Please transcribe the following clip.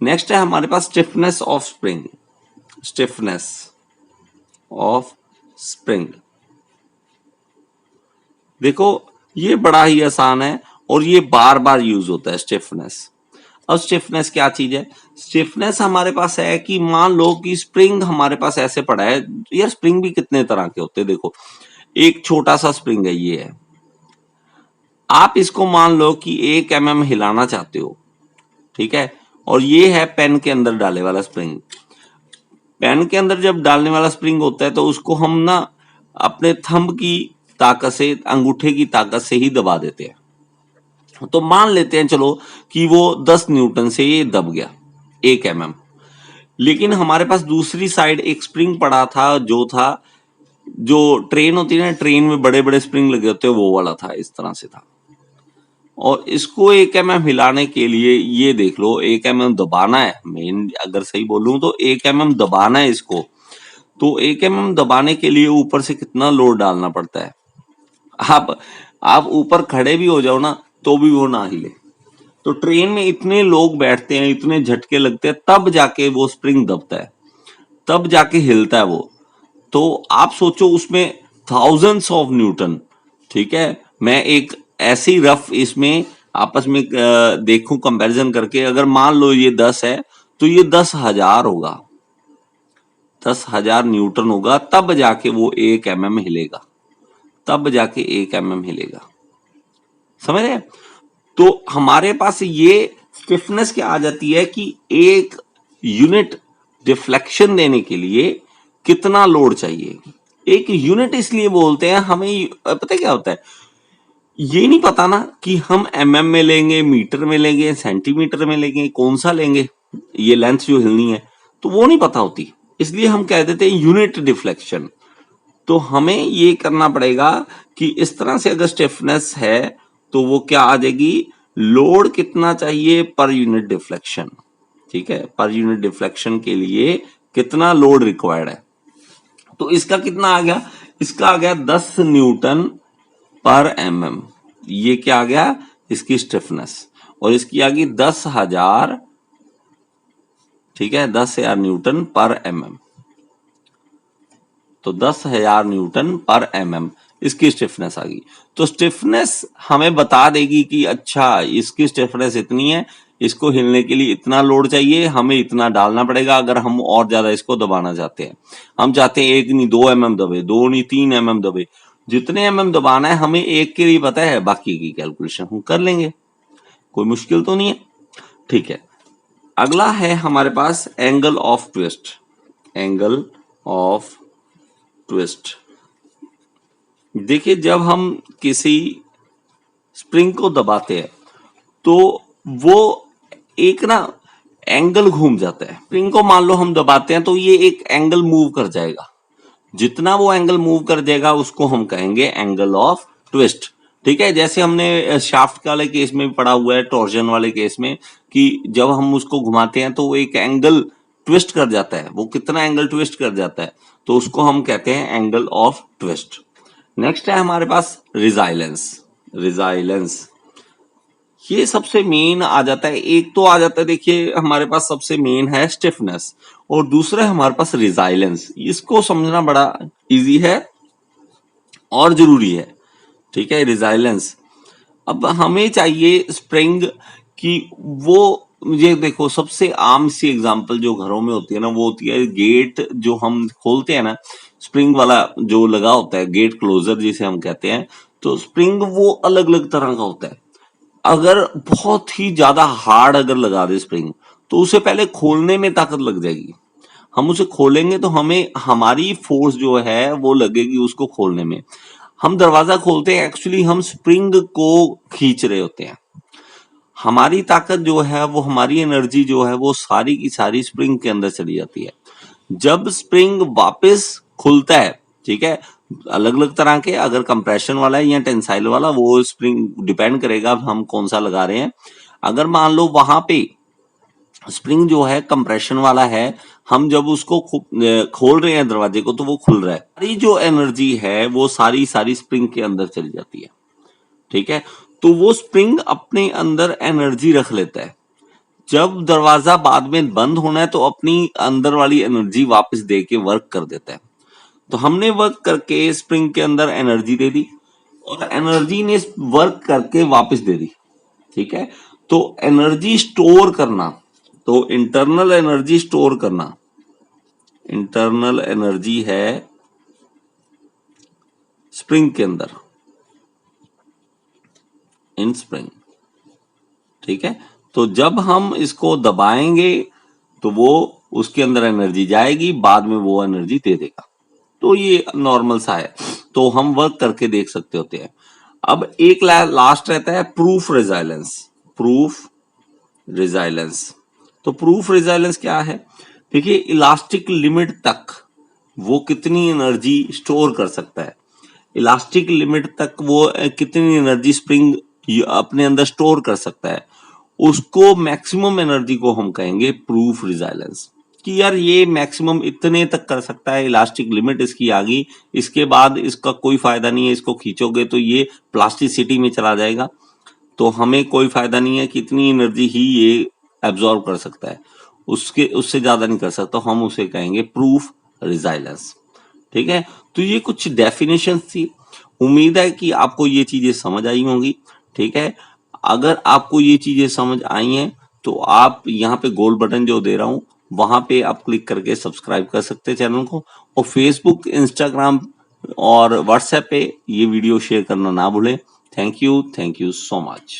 Next है हमारे पास stiffness of spring. Stiffness of spring, देखो ये बड़ा ही आसान है और ये बार बार यूज होता है स्टिफनेस। अब स्टिफनेस क्या चीज है? स्टिफनेस हमारे पास है कि मान लो कि स्प्रिंग हमारे पास ऐसे पड़ा है। यार स्प्रिंग भी कितने तरह के होते हैं, देखो एक छोटा सा स्प्रिंग है, ये है। आप इसको मान लो कि 1 mm हिलाना चाहते हो, ठीक है, और ये है पेन के अंदर डाले वाला स्प्रिंग। पेन के अंदर जब डालने वाला स्प्रिंग होता है तो उसको हम ना अपने थंब की ताकत से, अंगूठे की ताकत से ही दबा देते हैं। तो मान लेते हैं चलो कि वो 10 न्यूटन से ये दब गया 1 mm। लेकिन हमारे पास दूसरी साइड एक स्प्रिंग पड़ा था, जो ट्रेन होती है ना, ट्रेन में बड़े बड़े स्प्रिंग लगे होते हैं, वो वाला था, इस तरह से था। और इसको 1 mm हिलाने के लिए ये देख लो 1 mm दबाना है, मेन अगर सही बोलूं तो 1 mm दबाना है इसको। तो 1 mm दबाने के लिए ऊपर से कितना लोड डालना पड़ता है? आप ऊपर खड़े भी हो जाओ ना तो भी वो ना हिले। तो ट्रेन में इतने लोग बैठते हैं, इतने झटके लगते हैं, तब जाके वो स्प्रिंग दबता है, तब जाके हिलता है वो। तो आप सोचो उसमें थाउजेंड्स ऑफ न्यूटन, ठीक है। मैं एक ऐसी रफ इसमें आपस में देखूं कंपैरिजन करके, अगर मान लो ये 10 है तो ये 10,000 होगा, 10,000 न्यूटन होगा, तब जाके वो 1 mm हिलेगा, तब जाके 1 mm हिलेगा। समझ रहे? तो हमारे पास ये स्टिफनेस क्या आ जाती है कि एक यूनिट डिफ्लेक्शन देने के लिए कितना लोड चाहिए। एक यूनिट इसलिए बोलते हैं, हमें पता क्या होता है, ये नहीं पता ना कि हम mm में लेंगे, मीटर में लेंगे, सेंटीमीटर में लेंगे, कौन सा लेंगे, ये लेंथ जो हिलनी है तो वो नहीं पता होती, इसलिए हम कह देते हैं यूनिट डिफ्लेक्शन। तो हमें ये करना पड़ेगा कि इस तरह से अगर स्टिफनेस है तो वो क्या आ जाएगी, लोड कितना चाहिए पर यूनिट डिफ्लेक्शन, ठीक है, पर यूनिट डिफ्लेक्शन के लिए कितना लोड रिक्वायर्ड है। तो इसका कितना आ गया, इसका आ गया 10 न्यूटन पर mm, ये क्या आ गया इसकी स्टिफनेस, और इसकी आ गई 10,000, ठीक है, 10,000 न्यूटन पर mm। तो 10,000 न्यूटन पर mm इसकी स्टिफनेस आ गई। तो स्टिफनेस हमें बता देगी कि अच्छा इसकी स्टिफनेस इतनी है, इसको हिलने के लिए इतना लोड चाहिए, हमें इतना डालना पड़ेगा। अगर हम और ज्यादा इसको दबाना चाहते हैं, हम चाहते हैं 1 नहीं 2 mm दबे, 2 नहीं 3 mm दबे, जितने mm दबाना है हमें एक के लिए पता है, बाकी की कैलकुलेशन हम कर लेंगे, कोई मुश्किल तो नहीं है। ठीक है, अगला है हमारे पास angle of twist. Angle of twist, देखिए जब हम किसी स्प्रिंग को दबाते हैं तो वो एक ना एंगल घूम जाता है। स्प्रिंग को मान लो हम दबाते हैं तो ये एक एंगल मूव कर जाएगा, जितना वो एंगल मूव कर जाएगा उसको हम कहेंगे एंगल ऑफ ट्विस्ट, ठीक है। जैसे हमने शाफ्ट वाले केस में भी पढ़ा हुआ है, टॉर्जन वाले केस में, कि जब हम उसको घुमाते हैं तो वो एक एंगल ट्विस्ट कर जाता है, वो कितना एंगल ट्विस्ट कर जाता है, तो उसको हम कहते हैं एंगल ऑफ ट्विस्ट। नेक्स्ट है हमारे पास रिजाइलेंस। रिजाइलेंस ये सबसे मेन आ जाता है, एक तो आ जाता है देखिए हमारे पास सबसे मेन है स्टिफनेस, और दूसरा है हमारे पास रिजाइलेंस। इसको समझना बड़ा इजी है और जरूरी है, ठीक है। रिजाइलेंस, अब हमें चाहिए स्प्रिंग की, वो ये देखो सबसे आम सी एग्जांपल जो घरों में होती है ना, वो होती है गेट जो हम खोलते हैं ना, स्प्रिंग वाला जो लगा होता है, गेट क्लोजर जिसे हम कहते हैं। तो स्प्रिंग वो अलग अलग तरह का होता है। अगर बहुत ही ज्यादा हार्ड अगर लगा दे स्प्रिंग तो उसे पहले खोलने में ताकत लग जाएगी, हम उसे खोलेंगे तो हमें हमारी फोर्स जो है वो लगेगी उसको खोलने में। हम दरवाजा खोलते हैं, एक्चुअली हम स्प्रिंग को खींच रहे होते हैं, हमारी ताकत जो है वो, हमारी एनर्जी जो है वो सारी की सारी स्प्रिंग के अंदर चली जाती है। जब स्प्रिंग वापस खुलता है, ठीक है, अलग अलग तरह के, अगर कंप्रेशन वाला है या टेंसाइल वाला, वो स्प्रिंग डिपेंड करेगा हम कौन सा लगा रहे हैं। अगर मान लो वहां पे स्प्रिंग जो है कंप्रेशन वाला है, हम जब उसको खोल रहे हैं दरवाजे को तो वो खुल रहा है, सारी जो एनर्जी है वो सारी स्प्रिंग के अंदर चली जाती है, ठीक है। तो वो स्प्रिंग अपने अंदर एनर्जी रख लेता है, जब दरवाजा बाद में बंद होना है तो अपनी अंदर वाली एनर्जी वापस दे के वर्क कर देता है। तो हमने वर्क करके स्प्रिंग के अंदर एनर्जी दे दी और एनर्जी ने वर्क करके वापस दे दी, ठीक है। तो एनर्जी स्टोर करना, तो इंटरनल एनर्जी स्टोर करना, इंटरनल एनर्जी है स्प्रिंग के अंदर, इन स्प्रिंग, ठीक है। तो जब हम इसको दबाएंगे तो वो उसके अंदर एनर्जी जाएगी, बाद में वो एनर्जी दे देगा। तो ये नॉर्मल सा है, तो हम वर्क करके देख सकते होते हैं। अब एक लास्ट रहता है प्रूफ रेजिलेंस। प्रूफ रेजिलेंस, तो प्रूफ रेजिलेंस क्या है? देखिए, इलास्टिक लिमिट तक वो कितनी एनर्जी स्टोर कर सकता है, इलास्टिक लिमिट तक वो कितनी एनर्जी स्प्रिंग अपने अंदर स्टोर कर सकता है, उसको मैक्सिमम एनर्जी को हम कहेंगे प्रूफ रेजिलेंस। कि यार ये मैक्सिमम इतने तक कर सकता है, इलास्टिक लिमिट इसकी आ गई, इसके बाद इसका कोई फायदा नहीं है, इसको खींचोगे तो ये प्लास्टिसिटी में चला जाएगा, तो हमें कोई फायदा नहीं है कि इतनी एनर्जी ही ये एब्जॉर्ब कर सकता है, उससे ज्यादा नहीं कर सकता, हम उसे कहेंगे प्रूफ रेजिलेंस, ठीक है। तो ये कुछ डेफिनेशन थी, उम्मीद है कि आपको ये चीजें समझ आई होंगी, ठीक है। अगर आपको ये चीजें समझ आई हैं तो आप यहाँ पे गोल्ड बटन जो दे रहा हूं वहां पे आप क्लिक करके सब्सक्राइब कर सकते हैं चैनल को, और फेसबुक, इंस्टाग्राम और व्हाट्सएप पे ये वीडियो शेयर करना ना भूलें। Thank you so much.